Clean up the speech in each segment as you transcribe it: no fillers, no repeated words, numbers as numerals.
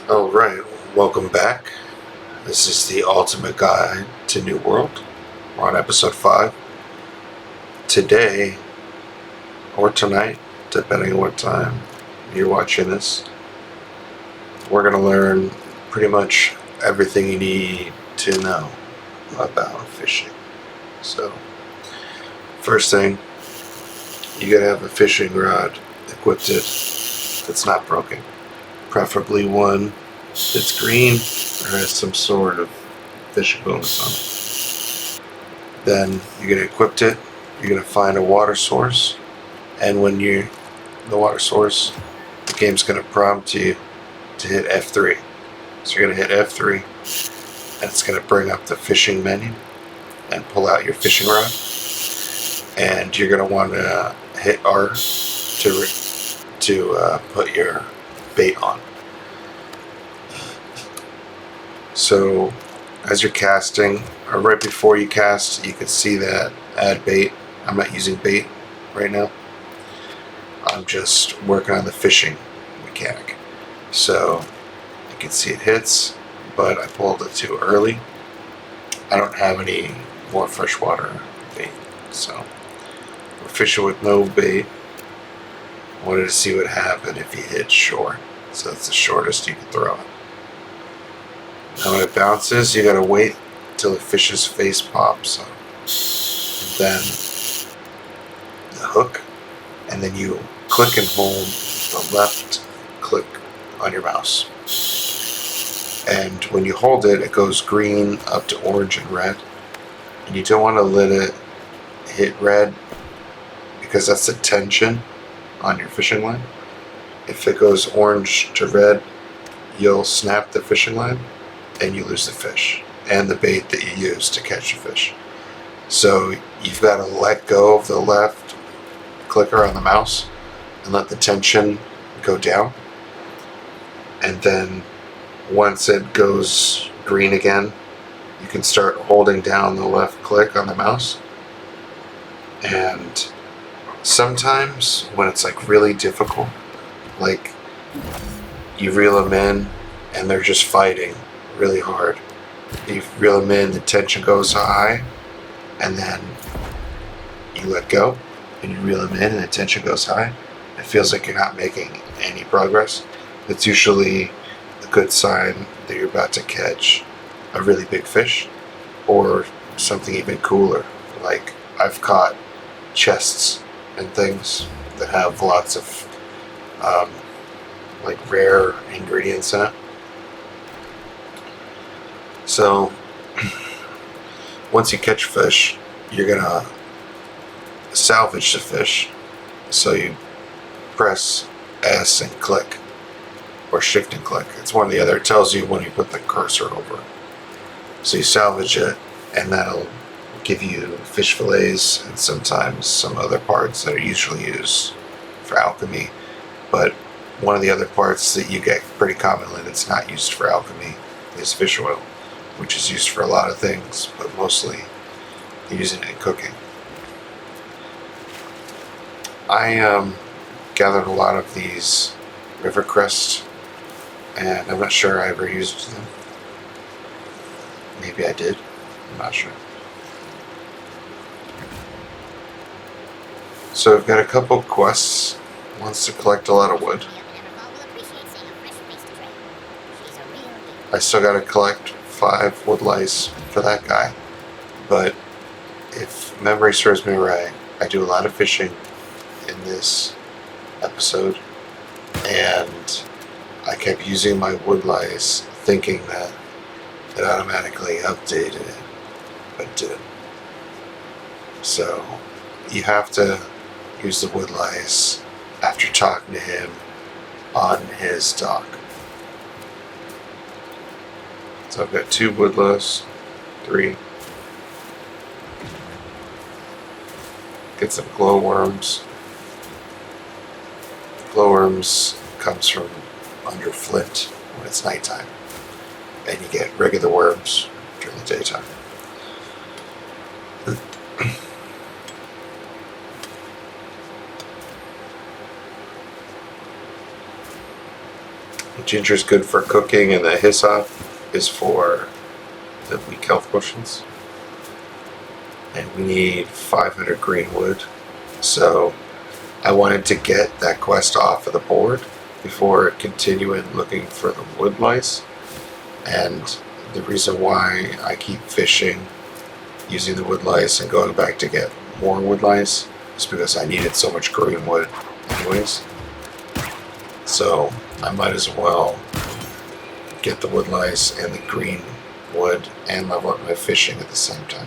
All right, welcome back. This is the ultimate guide to New World. We're on episode 5. Today, or tonight, depending on what time you're watching this, we're going to learn pretty much everything you need to know about fishing. So, first thing, you got to have a fishing rod equipped that's not broken. Preferably one that's green or has some sort of fishing bonus on it. Then you're going to equip it. You're going to find a water source. And when you're the water source, the game's going to prompt you to hit F3. So you're going to hit F3, and it's going to bring up the fishing menu and pull out your fishing rod. And you're going to want to hit R to put your bait on. So as you're casting, or right before you cast, you can see that add bait. I'm not using bait right now. I'm just working on the fishing mechanic. So you can see it hits, but I pulled it too early. I don't have any more freshwater bait, so we're fishing with no bait. Wanted to see what happened if you hit shore. So that's the shortest you can throw it. Now when it bounces, you gotta wait till the fish's face pops up. And then the hook, and then you click and hold the left click on your mouse. And when you hold it, it goes green up to orange and red. And you don't want to let it hit red because that's the tension on your fishing line. If it goes orange to red, you'll snap the fishing line and you lose the fish and the bait that you use to catch the fish. So you've got to let go of the left clicker on the mouse and let the tension go down. And then once it goes green again, you can start holding down the left click on the mouse. And sometimes when it's like really difficult, like you reel them in and they're just fighting really hard. You reel them in, the tension goes high, and then you let go and you reel them in and the tension goes high. It feels like you're not making any progress. It's usually a good sign that you're about to catch a really big fish or something even cooler. Like I've caught chests and things that have lots of like rare ingredients in it. So once you catch fish, you're gonna salvage the fish. So you press S and click, or shift and click. It's one or the other. It tells you when you put the cursor over it. So you salvage it, and that'll give you fish fillets and sometimes some other parts that are usually used for alchemy. But one of the other parts that you get pretty commonly that's not used for alchemy is fish oil, which is used for a lot of things, but mostly using it in cooking. I gathered a lot of these river crests, and I'm not sure I ever used them. Maybe I did. I'm not sure. So I've got a couple quests. One's to collect a lot of wood. I still gotta collect 5 wood lice for that guy. But if memory serves me right, I do a lot of fishing in this episode, and I kept using my wood lice thinking that it automatically updated it, but it didn't. So you have to use the wood lice after talking to him on his dock. So I've got 2 wood lice, 3. Get some glowworms. Glowworms comes from under flint when it's nighttime, and you get regular worms during the daytime. Ginger is good for cooking, and the hyssop is for the weak health potions. And we need 500 green wood. So I wanted to get that quest off of the board before continuing looking for the wood lice. And the reason why I keep fishing using the wood lice and going back to get more wood lice is because I needed so much green wood anyways. So I might as well get the wood lice and the green wood and level up my fishing at the same time.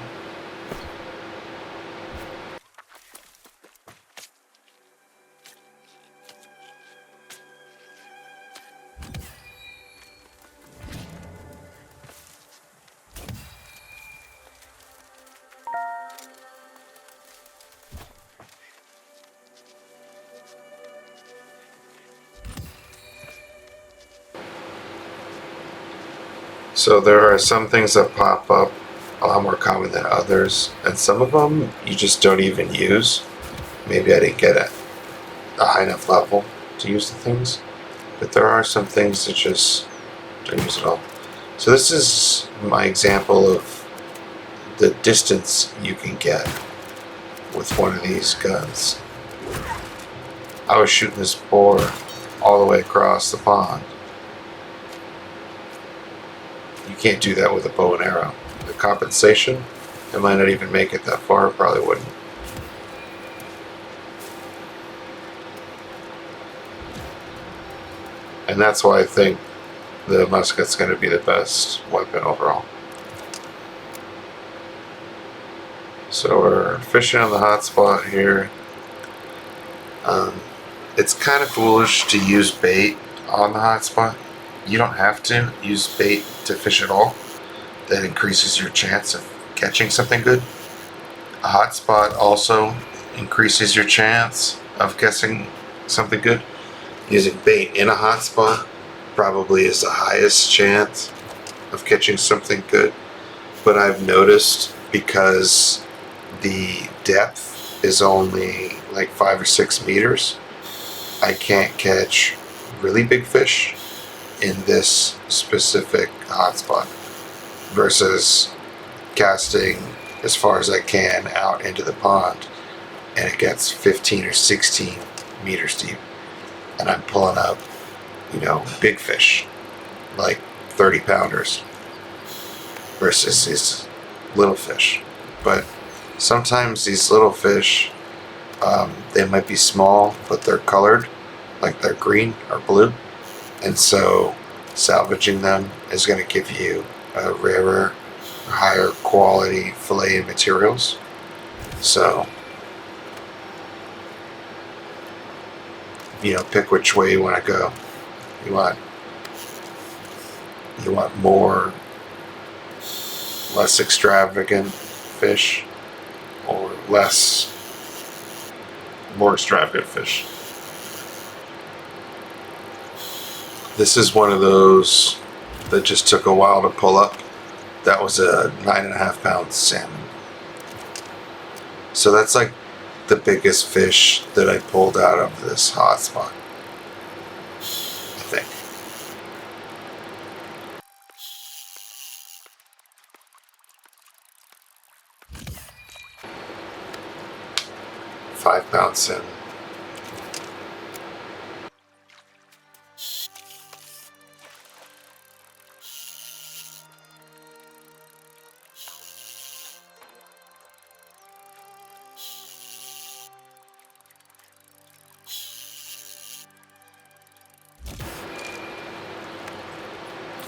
So there are some things that pop up a lot more common than others, and some of them you just don't even use. Maybe I didn't get a high enough level to use the things, but there are some things that just don't use at all. So this is my example of the distance you can get with one of these guns. I was shooting this boar all the way across the pond. You can't do that with a bow and arrow. The compensation, it might not even make it that far, probably wouldn't. And that's why I think the musket's going to be the best weapon overall. So we're fishing on the hot spot here. It's kind of foolish to use bait on the hot spot. You don't have to use bait to fish at all. That increases your chance of catching something good. A hot spot also increases your chance of catching something good. Using bait in a hot spot probably is the highest chance of catching something good. But I've noticed because the depth is only like 5 or 6 meters, I can't catch really big fish in this specific hotspot versus casting as far as I can out into the pond, and it gets 15 or 16 meters deep, and I'm pulling up, big fish, like 30 pounders versus these little fish. But sometimes these little fish, they might be small, but they're colored, like they're green or blue. And so salvaging them is going to give you a rarer, higher quality fillet materials. So, pick which way you want to go. You want less extravagant fish, or more extravagant fish. This is one of those that just took a while to pull up. That was a 9.5 pound salmon. So that's like the biggest fish that I pulled out of this hotspot, I think. £5 salmon.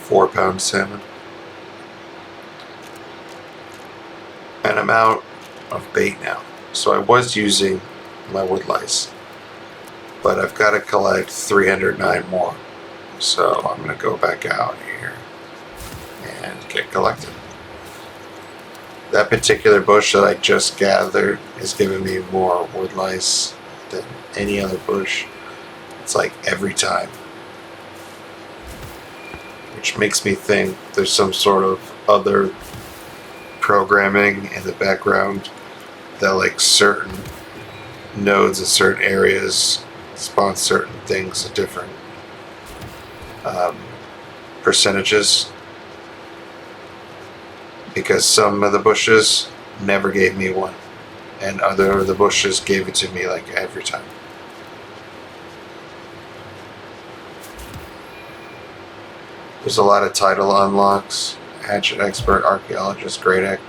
£4 salmon. And I'm out of bait now. So I was using my wood lice, but I've got to collect 309 more. So I'm going to go back out here and get collected. That particular bush that I just gathered is giving me more wood lice than any other bush. It's like every time. Which makes me think there's some sort of other programming in the background that like certain nodes in certain areas spawn certain things at different percentages, because some of the bushes never gave me one, and other of the bushes gave it to me like every time. There's a lot of title unlocks: hatchet expert, archaeologist, great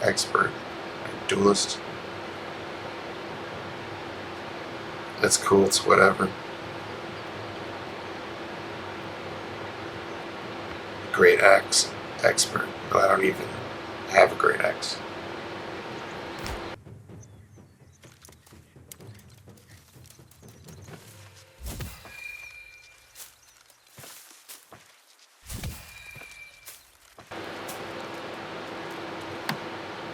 expert, duelist. That's cool. It's whatever. Great axe expert, but I don't even have a great axe.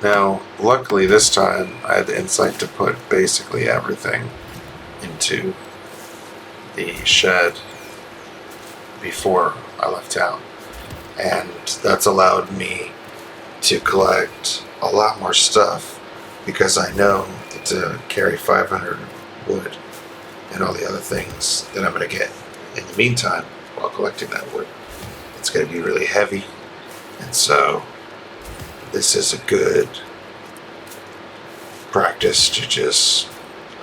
Now, luckily this time I had the insight to put basically everything into the shed before I left town, and that's allowed me to collect a lot more stuff, because I know that to carry 500 wood and all the other things that I'm going to get in the meantime while collecting that wood, it's going to be really heavy, and so this is a good practice to just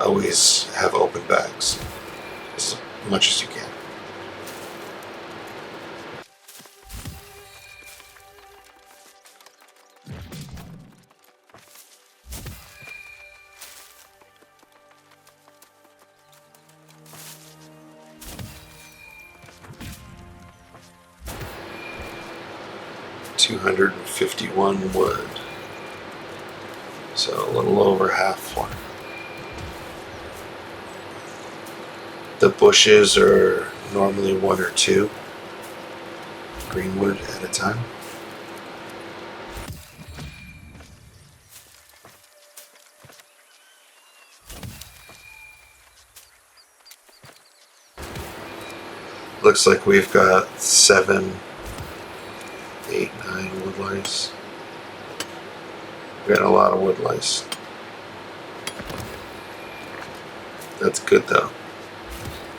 always have open bags as much as you can. $251 wood, so a little over half full. The bushes are normally 1 or 2 green wood at a time. Looks like we've got 7, 8, 9 wood lice. We've got a lot of wood lice. That's good though.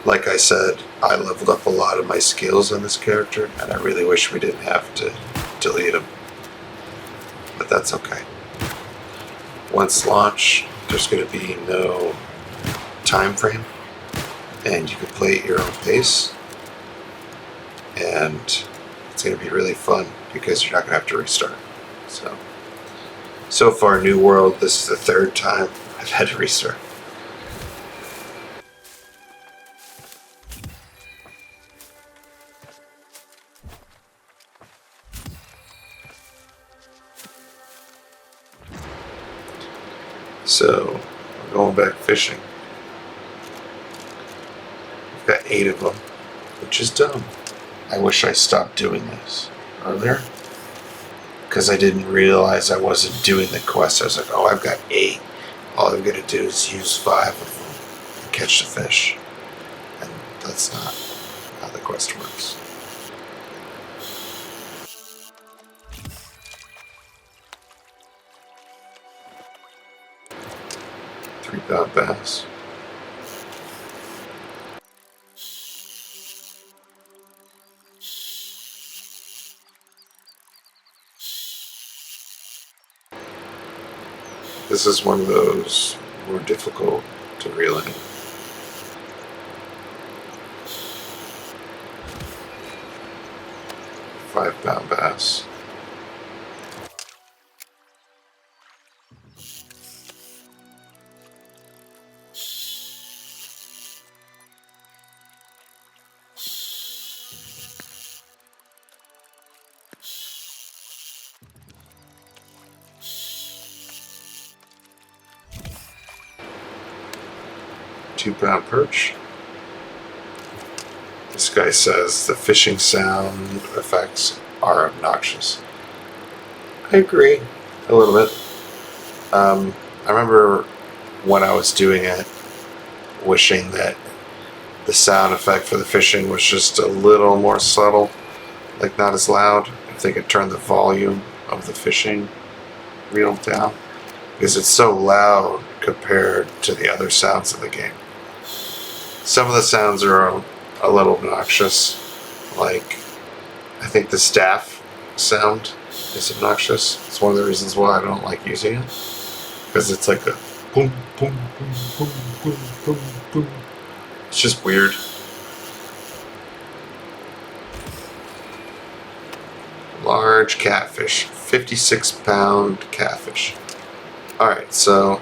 Like I said, I leveled up a lot of my skills on this character, and I really wish we didn't have to delete them. But that's okay. Once launched, there's going to be no time frame, and you can play at your own pace. And it's going to be really fun because you're not going to have to restart. So far, New World, this is the 3rd time I've had to restart. So, we're going back fishing. We've got 8 of them, which is dumb. I wish I stopped doing this earlier, because I didn't realize I wasn't doing the quest. I was like, oh, I've got 8. All I'm going to do is use 5 of them and catch the fish. And that's not how the quest works. £3 bass. This is one of those more difficult to reel in. £5 bass. £2 perch. This guy says the fishing sound effects are obnoxious. I agree a little bit. I remember when I was doing it, wishing that the sound effect for the fishing was just a little more subtle, like not as loud. If they could turn the volume of the fishing reel down, because it's so loud compared to the other sounds of the game. Some of the sounds are a little obnoxious, like, I think the staff sound is obnoxious. It's one of the reasons why I don't like using it. Because it's like a boom, boom, boom, boom, boom, boom, boom. It's just weird. Large catfish. 56-pound catfish. Alright, so,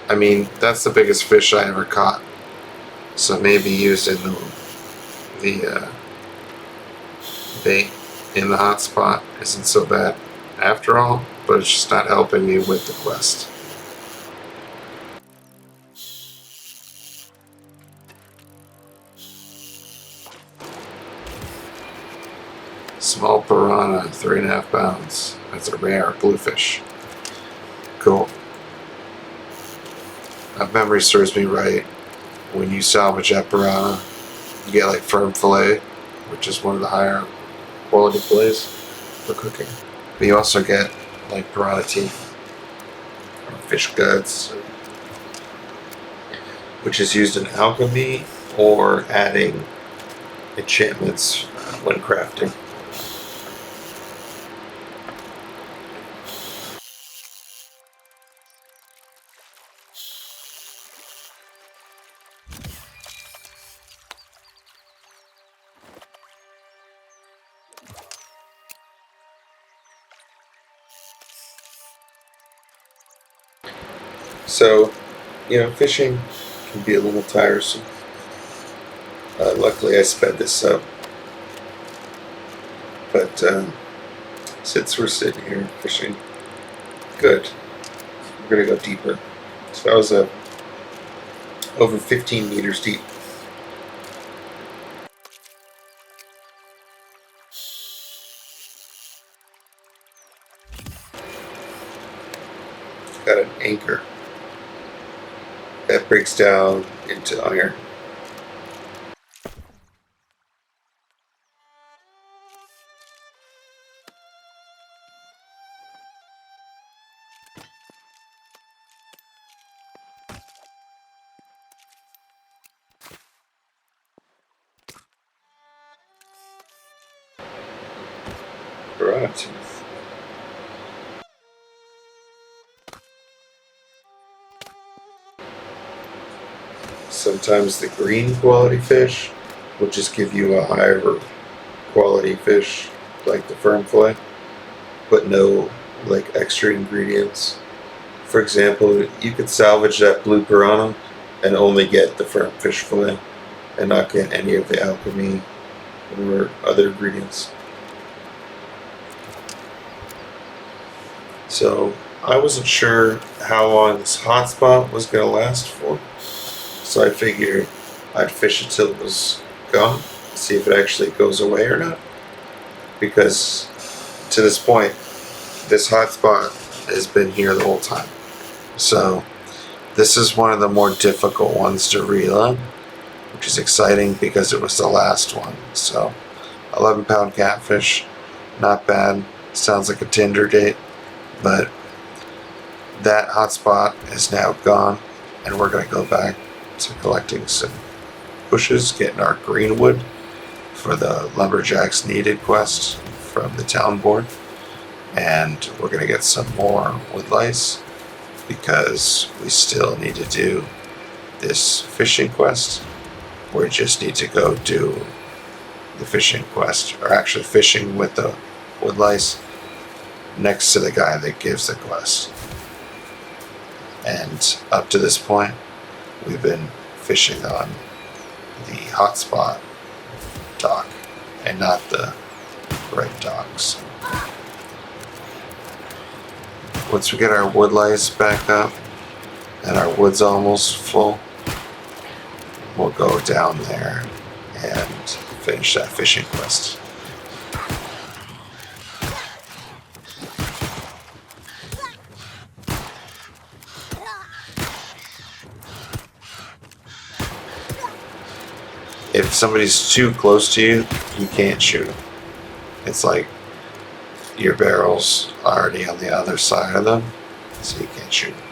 I mean, that's the biggest fish I ever caught. So maybe using the bait in the hotspot isn't so bad after all, but it's just not helping me with the quest. Small piranha, 3.5 pounds. That's a rare bluefish. Cool. If memory serves me right, when you salvage that piranha, you get like firm fillet, which is one of the higher quality fillets for cooking. But you also get like piranha teeth or fish guts, which is used in alchemy or adding enchantments when crafting. So, fishing can be a little tiresome. Luckily, I sped this up. But since we're sitting here fishing, good. We're going to go deeper. So I was over 15 meters deep. Got an anchor that breaks down into iron. Right. Sometimes the green quality fish will just give you a higher quality fish, like the firm fillet, but no like extra ingredients. For example, you could salvage that blue piranha and only get the firm fish fillet and not get any of the alchemy or other ingredients. So I wasn't sure how long this hotspot was going to last for. So I figured I'd fish it till it was gone, see if it actually goes away or not. Because to this point, this hotspot has been here the whole time. So this is one of the more difficult ones to reel in, which is exciting because it was the last one. So 11-pound catfish, not bad. Sounds like a Tinder date, but that hotspot is now gone, and we're going to go back to collecting some bushes, getting our green wood for the Lumberjacks Needed quest from the town board, and we're going to get some more wood lice because we still need to do this fishing quest. We just need to go do the fishing quest, or actually fishing with the wood lice next to the guy that gives the quest. And up to this point, we've been fishing on the hotspot dock and not the red docks. Once we get our wood lice back up and our wood's almost full, we'll go down there and finish that fishing quest. If somebody's too close to you, you can't shoot them. It's like your barrel's already on the other side of them, so you can't shoot them.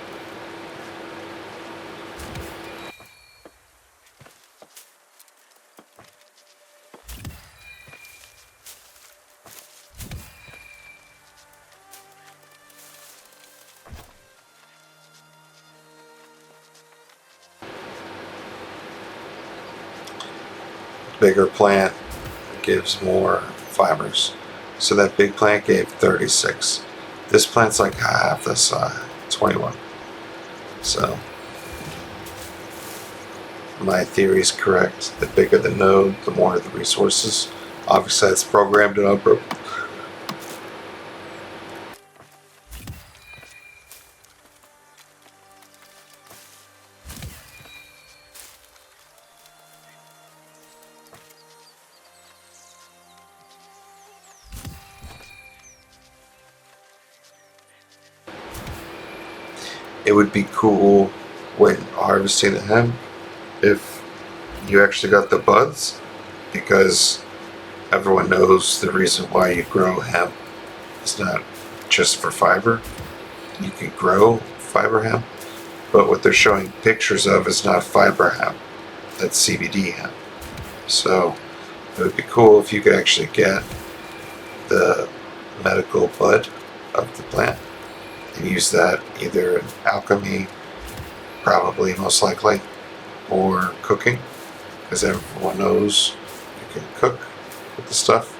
bigger plant gives more fibers. So that big plant gave 36. This plant's like half this, 21. So my theory is correct. The bigger the node, the more the resources. Obviously, that's programmed and unpro. It would be cool when harvesting the hemp if you actually got the buds, because everyone knows the reason why you grow hemp is not just for fiber. You can grow fiber hemp, but what they're showing pictures of is not fiber hemp, that's CBD hemp. So it would be cool if you could actually get the medical bud of the plant and use that either in alchemy, probably most likely, or cooking, because everyone knows you can cook with the stuff.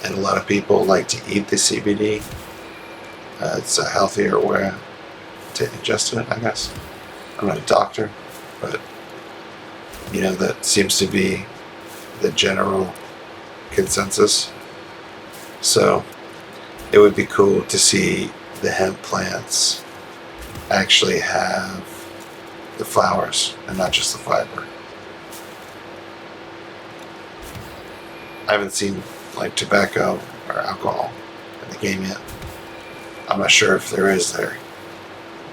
And a lot of people like to eat the CBD. It's a healthier way to ingest it, I guess. I'm not a doctor, but that seems to be the general consensus. So it would be cool to see the hemp plants actually have the flowers and not just the fiber. I haven't seen like tobacco or alcohol in the game yet. I'm not sure if there is there,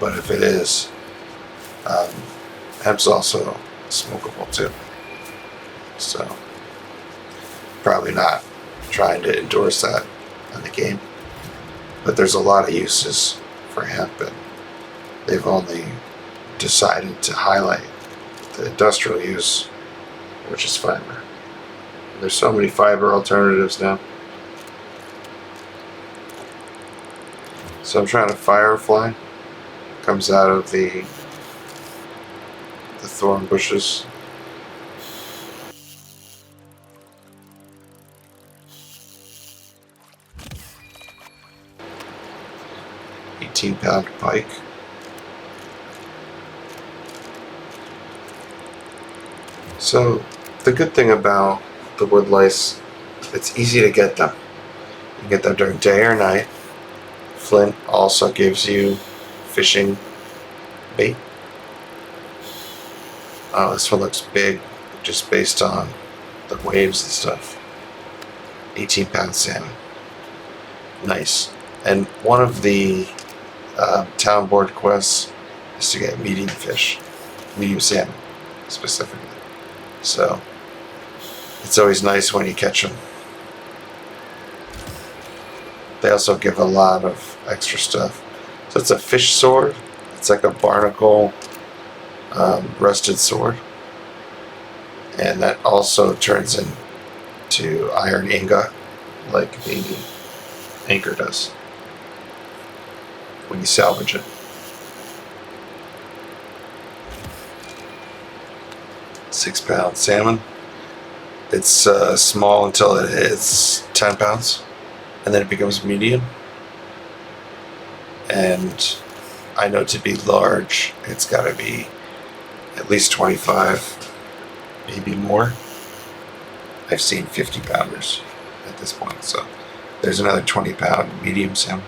but if it is, hemp's also smokable too. So probably not trying to endorse that in the game, but there's a lot of uses for hemp, and they've only decided to highlight the industrial use, which is fiber. There's so many fiber alternatives now. So I'm trying to firefly. Comes out of the thorn bushes. £18 pike. So the good thing about the wood lice, it's easy to get them. You can get them during day or night. Flint also gives you fishing bait. Oh, this one looks big, just based on the waves and stuff. 18-pound salmon. Nice. And one of the town board quests is to get medium fish, medium salmon specifically. So it's always nice when you catch them. They also give a lot of extra stuff. So it's a fish sword. It's like a barnacle rusted sword. And that also turns into iron ingot, like the anchor does when you salvage it. £6 salmon. It's small until it hits 10 pounds, and then it becomes medium. And I know to be large, it's got to be at least 25, maybe more. I've seen 50 pounders at this point, so there's another 20-pound medium salmon.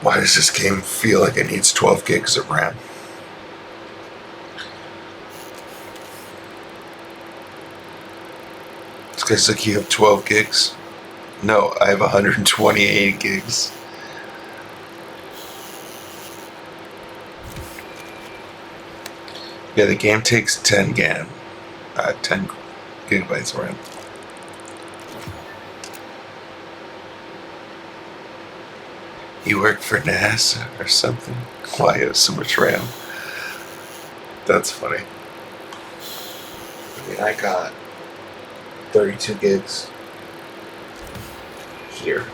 Why does this game feel like it needs 12 gigs of RAM? This guy's like, you have 12 gigs? No, I have 128 gigs. Yeah, the game takes 10 gigabytes of RAM. You work for NASA or something? Why you have so much RAM? That's funny. I mean, I got 32 gigs here.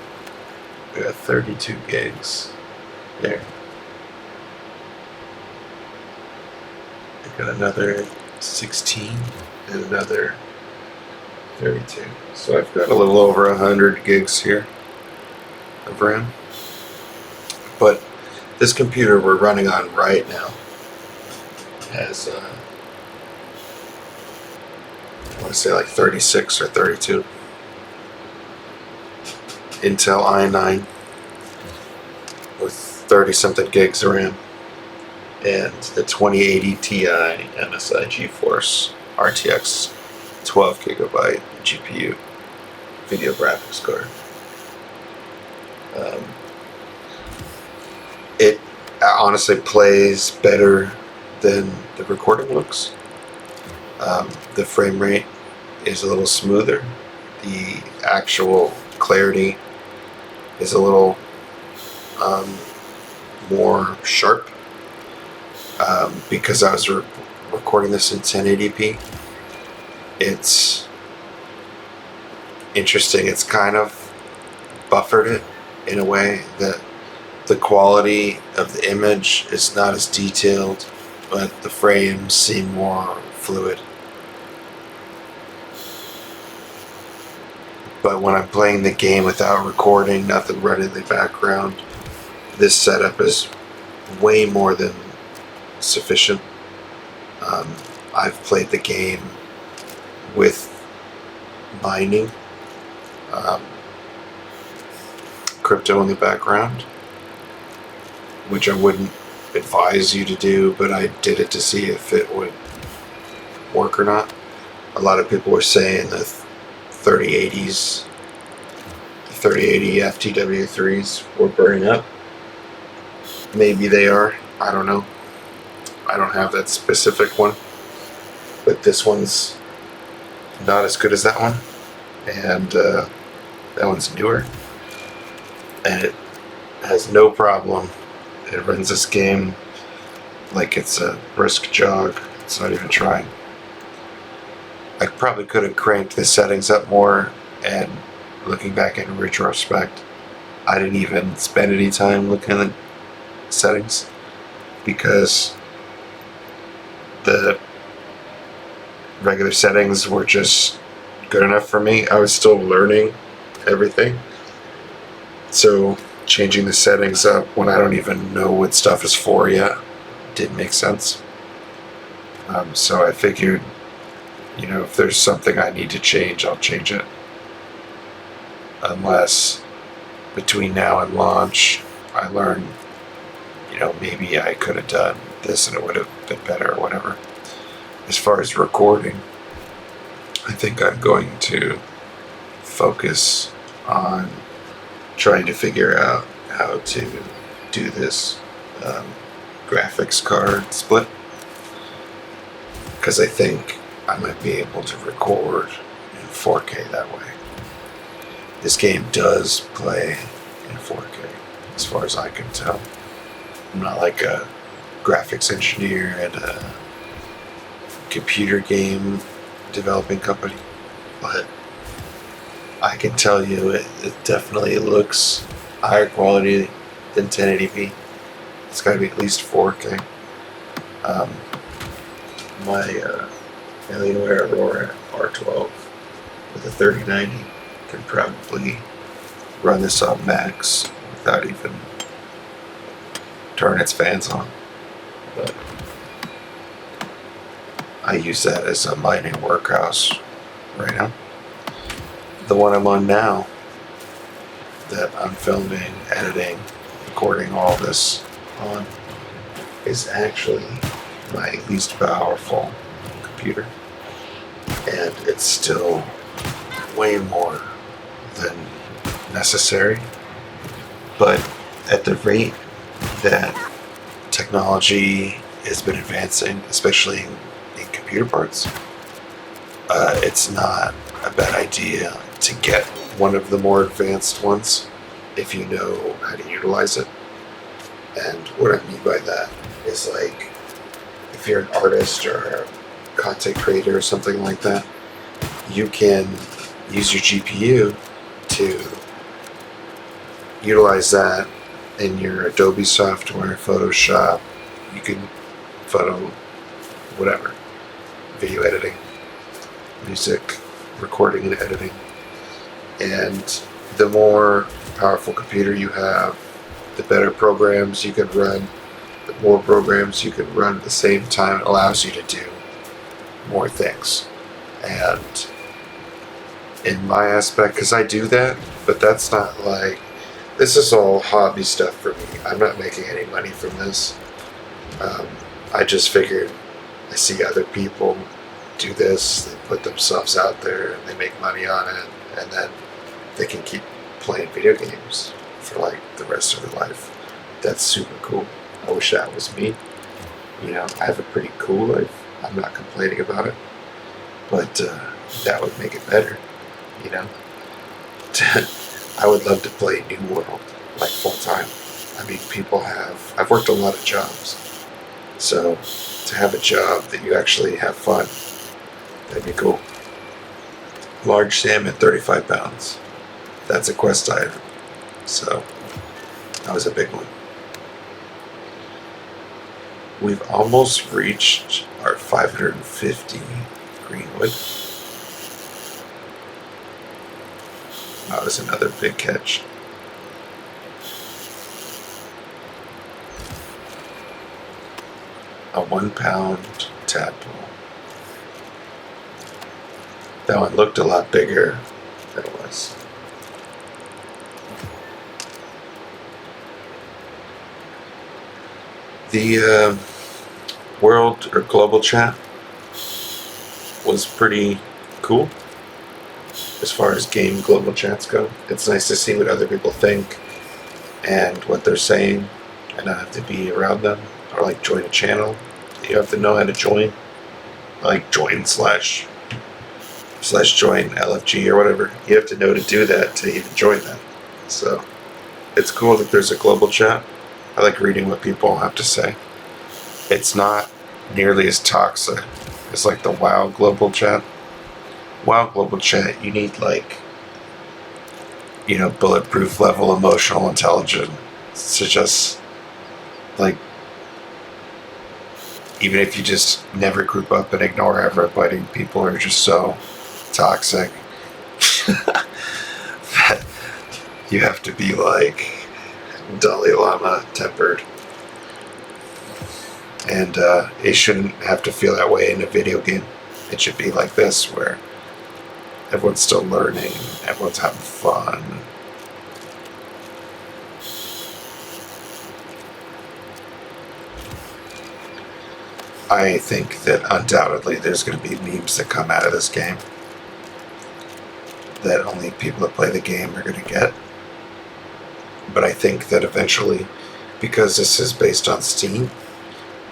We got 32 gigs. There. I got another 16 and another 32. So I've got a little over 100 gigs here of RAM. But this computer we're running on right now has, I want to say like 36 or 32. Intel i9 with 30 something gigs of RAM. And the 2080 Ti MSI GeForce RTX 12 gigabyte GPU video graphics card. It honestly plays better than the recording looks. The frame rate is a little smoother. The actual clarity is a little more sharp. Because I was recording this in 1080p, it's interesting. It's kind of buffered it in a way that the quality of the image is not as detailed, but the frames seem more fluid. But when I'm playing the game without recording, nothing running in the background, this setup is way more than sufficient. I've played the game with mining, crypto in the background, which I wouldn't advise you to do, but I did it to see if it would work or not. A lot of people were saying the 3080s, the 3080 FTW3s were burning up. Maybe they are, I don't know. I don't have that specific one, but this one's not as good as that one, and that one's newer, and it has no problem. It runs this game like it's a brisk jog. It's not even trying. I probably could have cranked the settings up more, and looking back in retrospect, I didn't even spend any time looking at the settings because the regular settings were just good enough for me. I was still learning everything. So changing the settings up when I don't even know what stuff is for yet didn't make sense. So I figured, if there's something I need to change, I'll change it. Unless between now and launch, I learn, maybe I could have done this and it would have been better or whatever. As far as recording, I think I'm going to focus on trying to figure out how to do this graphics card split, because I think I might be able to record in 4K that way. This game does play in 4K, as far as I can tell. I'm not like a graphics engineer at a computer game developing company, but I can tell you it definitely looks higher quality than 1080p. It's got to be at least 4K. My Alienware Aurora R12 with a 3090 can probably run this on max without even turning its fans on. But I use that as a mining workhouse right now. The one I'm on now, that I'm filming, editing, recording all this on, is actually my least powerful computer. And it's still way more than necessary. But at the rate that technology has been advancing, especially in computer parts, it's not a bad idea to get one of the more advanced ones if you know how to utilize it. And what I mean by that is, like, if you're an artist or a content creator or something like that, you can use your GPU to utilize that in your Adobe software, Photoshop. You can photo whatever, video editing, music recording and editing. And the more powerful computer you have, the better programs you can run. The more programs you can run at the same time, it allows you to do more things. And in my aspect, because I do that, but that's not like, this is all hobby stuff for me. I'm not making any money from this. I just figured, I see other people do this, they put themselves out there and they make money on it, and then they can keep playing video games for like the rest of their life. That's super cool. I wish that was me. You know, I have a pretty cool life. I'm not complaining about it, but that would make it better. You know, I would love to play New World like full time. I mean, people have. I've worked a lot of jobs, so to have a job that you actually have fun, that'd be cool. Large salmon, 35 pounds. That's a quest item. So that was a big one. We've almost reached our 550 greenwood. That was another big catch. A 1 pound tadpole. That one looked a lot bigger than it was. The world or global chat was pretty cool as far as game global chats go. It's nice to see what other people think and what they're saying, and not have to be around them or like join a channel. You have to know how to join, like join slash join LFG or whatever. You have to know to do that to even join that. So it's cool that there's a global chat. I like reading what people have to say. It's not nearly as toxic as like the WoW global chat. WoW global chat, you need like, you know, bulletproof level emotional intelligence to just like, even if you just never group up and ignore everybody, people are just so toxic that you have to be like Dalai Lama tempered. And it shouldn't have to feel that way in a video game. It should be like this, where everyone's still learning, everyone's having fun. I think that undoubtedly there's going to be memes that come out of this game that only people that play the game are going to get. But I think that eventually, because this is based on Steam,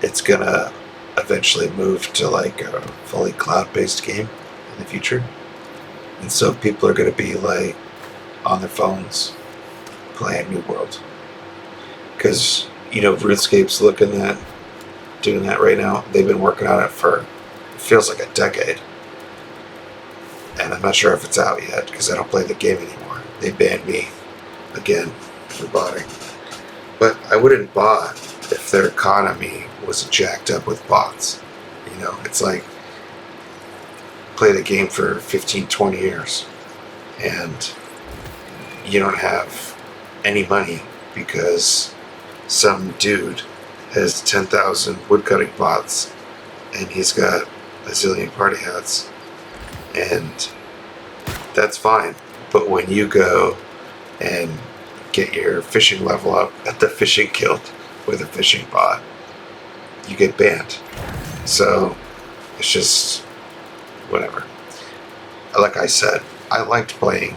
it's going to eventually move to like a fully cloud-based game in the future. And so people are going to be like on their phones playing New World. Because, you know, RuneScape's looking at doing that right now. They've been working on it for, it feels like a decade. And I'm not sure if it's out yet because I don't play the game anymore. They banned me again for botting. But I wouldn't bot if their economy was jacked up with bots. You know, it's like play the game for 15, 20 years and you don't have any money because some dude has 10,000 woodcutting bots and he's got a zillion party hats, and that's fine. But when you go and get your fishing level up at the fishing guild with a fishing bot, you get banned. So it's just whatever. Like I said, I liked playing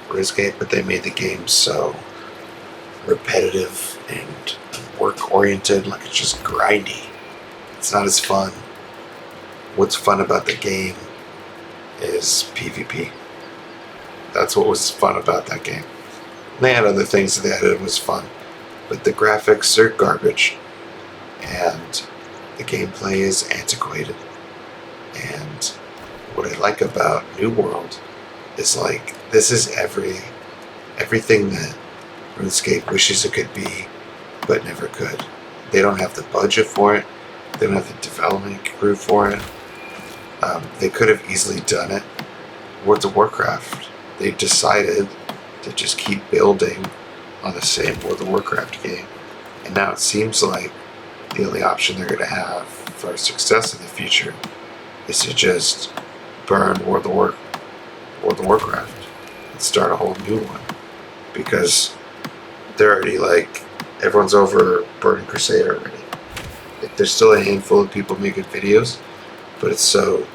RuneScape, but they made the game so repetitive and work oriented, like it's just grindy. It's not as fun. What's fun about the game is PvP. That's what was fun about that game. They had other things that they added was fun, but the graphics are garbage and the gameplay is antiquated. And what I like about New World is like this is everything that RuneScape wishes it could be, but never could. They don't have the budget for it. They don't have the development crew for it. They could have easily done it. World of Warcraft, they decided to just keep building on the same World of Warcraft game. And now it seems like the only option they're going to have for success in the future is to just burn World of Warcraft and start a whole new one. Because they're already like, everyone's over Burning Crusade already. There's still a handful of people making videos, but it's so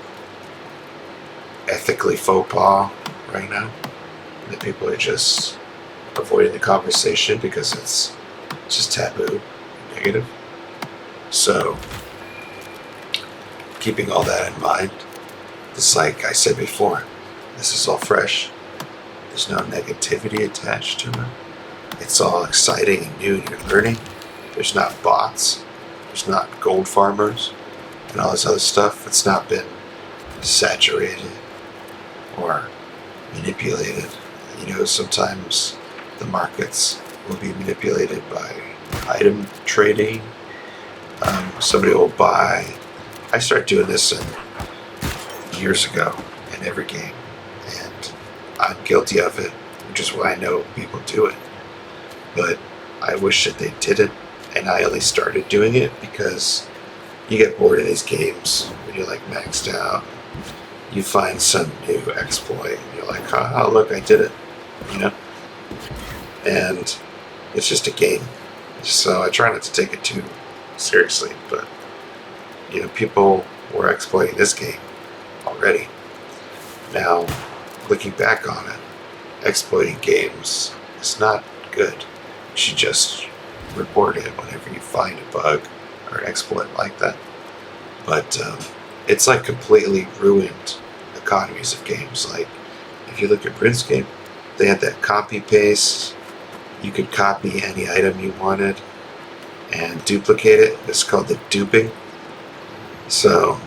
ethically faux pas right now that people are just avoiding the conversation because it's just taboo and negative. So, keeping all that in mind, it's like I said before, this is all fresh. There's no negativity attached to it. It's all exciting and new and you're learning. There's not bots. There's not gold farmers and all this other stuff. It's not been saturated or manipulated. You know, sometimes the markets will be manipulated by item trading. Somebody will buy. I started doing this years ago in every game, and I'm guilty of it, which is why I know people do it. But I wish that they didn't, and I only started doing it because you get bored of these games when you're like maxed out. You find some new exploit, and you're like, oh look, I did it, you know? And it's just a game. So I try not to take it too seriously, but, you know, people were exploiting this game already. Now, looking back on it, exploiting games is not good. You should just report it whenever you find a bug or an exploit like that. But it's like completely ruined economies of games. Like, if you look at RuneScape, they had that copy paste. You could copy any item you wanted and duplicate it. It's called the duping. So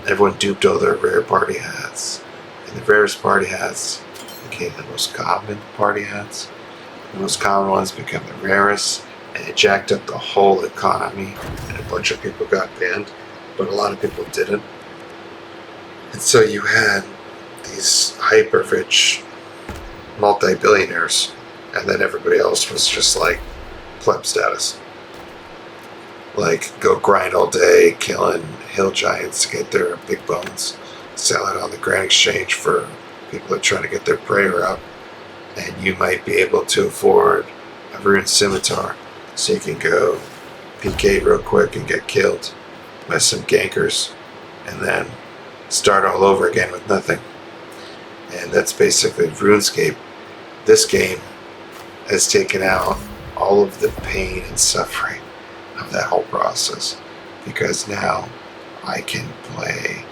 everyone duped all their rare party hats, and the rarest party hats became the most common party hats. The most common ones become the rarest, and it jacked up the whole economy, and a bunch of people got banned, but a lot of people didn't. And so you had these hyper-rich multi-billionaires, and then everybody else was just like pleb status. Like, go grind all day, killing hill giants to get their big bones, sell it on the Grand Exchange for people that are trying to get their prayer up, and you might be able to afford a ruined scimitar, so you can go PK real quick and get killed by some gankers, and then start all over again with nothing. And that's basically RuneScape. This game has taken out all of the pain and suffering of that whole process, because now I can play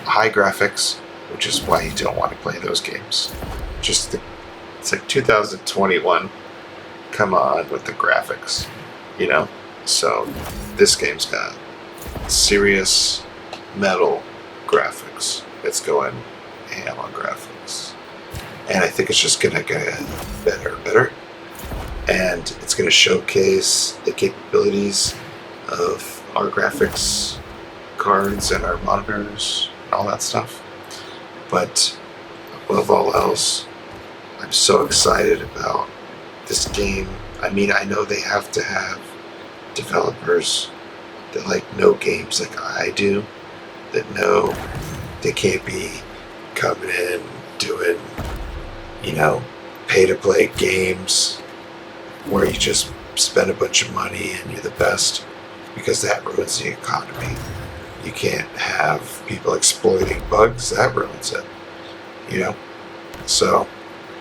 high graphics, which is why you don't want to play those games. It's like 2021. Come on with the graphics, you know? So this game's got serious metal graphics. It's going ham on graphics. And I think it's just going to get better and better. And it's going to showcase the capabilities of our graphics cards and our monitors and all that stuff. But above all else, I'm so excited about this game. I mean, I know they have to have developers that like know games like I do, that know they can't be coming in doing, you know, pay-to-play games where you just spend a bunch of money and you're the best, because that ruins the economy. You can't have people exploiting bugs, that ruins it, you know? So,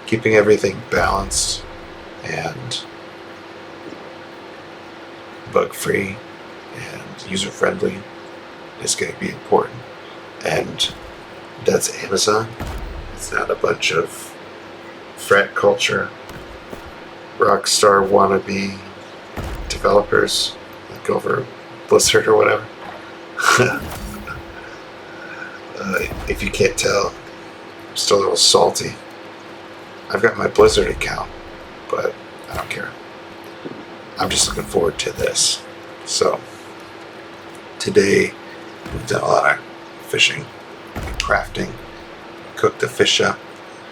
keeping everything balanced and bug-free and user-friendly is going to be important. And that's Amazon. It's not a bunch of frat culture, rockstar wannabe developers like over Blizzard or whatever. If you can't tell, I'm still a little salty. I've got my Blizzard account, but I don't care. I'm just looking forward to this. So today we've done a lot of fishing, crafting, cooked the fish up,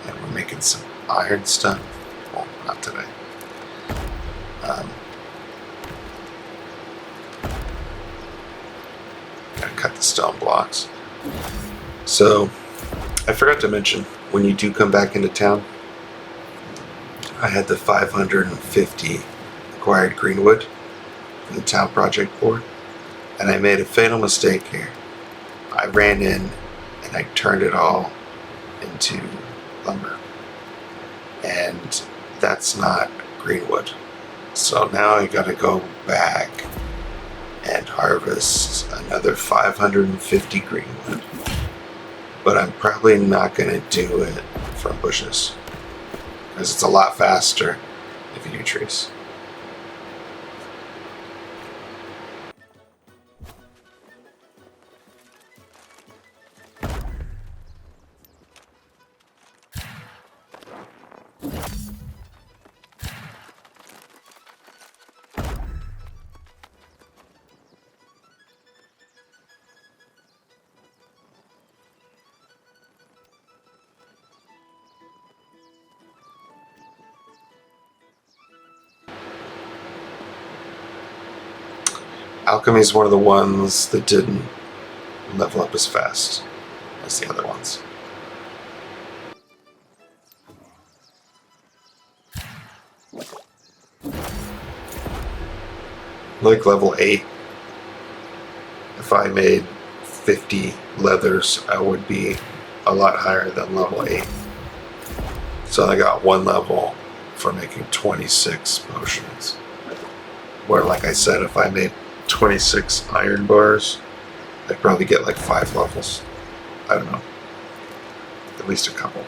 and we're making some iron stuff. Well, not today. Gotta cut the stone blocks. So I forgot to mention, when you do come back into town, I had the 550 acquired greenwood from the town project board, and I made a fatal mistake here. I ran in and I turned it all into lumber, and that's not greenwood. So now I gotta go back and harvest another 550 greenwood, but I'm probably not gonna do it from bushes because it's a lot faster if you do trees. Alchemy is one of the ones that didn't level up as fast as the other ones. Like level 8, if I made 50 leathers, I would be a lot higher than level 8. So I got one level for making 26 potions. Where, like I said, if I made 26 iron bars, I'd probably get like 5 levels. I don't know. At least a couple.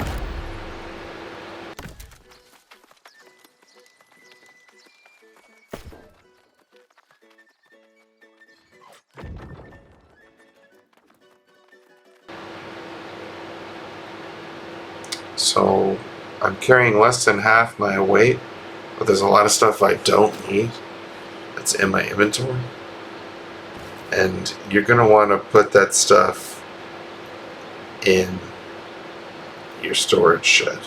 So I'm carrying less than half my weight, but there's a lot of stuff I don't need that's in my inventory. And you're going to want to put that stuff in your storage shed.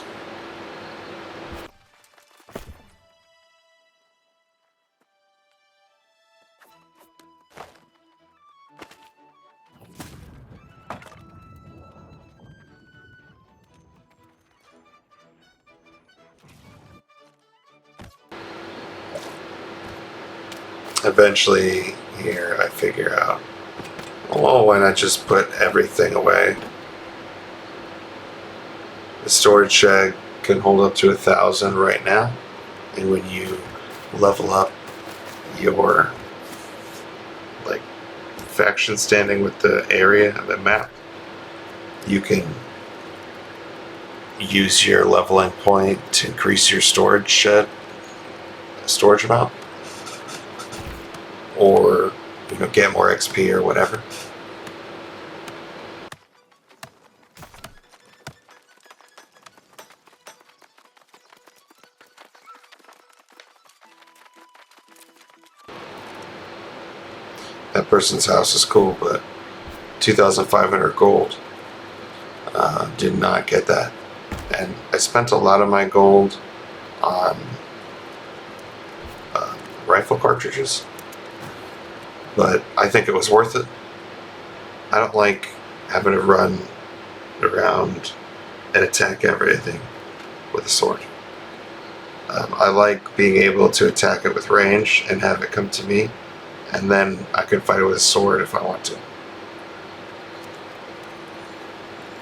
Eventually, here I figure out, well, why not just put everything away? The storage shed can hold up to 1,000 right now, and when you level up your like faction standing with the area of the map, you can use your leveling point to increase your storage shed storage amount, or get more XP or whatever. That person's house is cool, but 2,500 gold. Did not get that. And I spent a lot of my gold on rifle cartridges, but I think it was worth it. I don't like having to run around and attack everything with a sword. I like being able to attack it with range and have it come to me, and then I can fight it with a sword if I want to.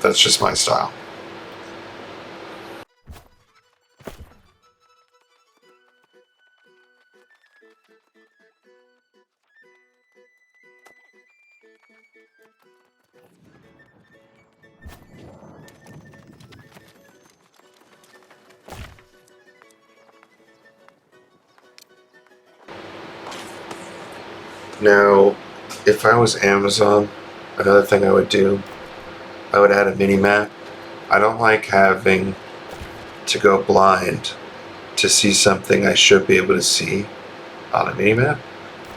That's just my style. Now, if I was Amazon, another thing I would do, I would add a mini map. I don't like having to go blind to see something I should be able to see on a mini-map.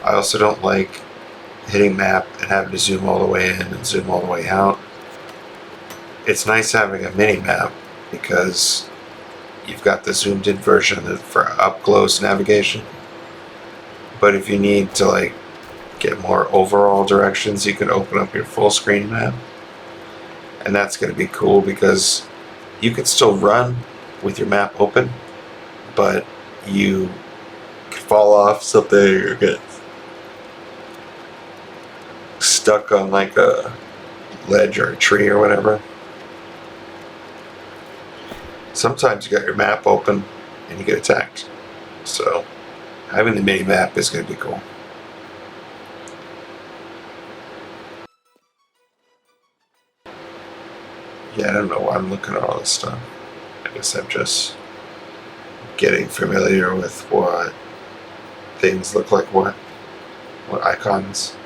I also don't like hitting map and having to zoom all the way in and zoom all the way out. It's nice having a mini-map because you've got the zoomed in version for up close navigation. But if you need to like get more overall directions, you can open up your full screen map. And that's going to be cool because you can still run with your map open, but you could fall off something or get stuck on like a ledge or a tree or whatever. Sometimes you got your map open and you get attacked. So having the mini map is going to be cool. Yeah, I don't know why I'm looking at all this stuff. I guess I'm just getting familiar with what things look like, what icons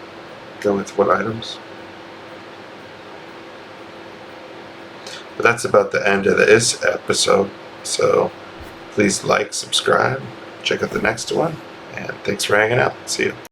go with what items. But that's about the end of this episode. So please like, subscribe, check out the next one, and thanks for hanging out. See you.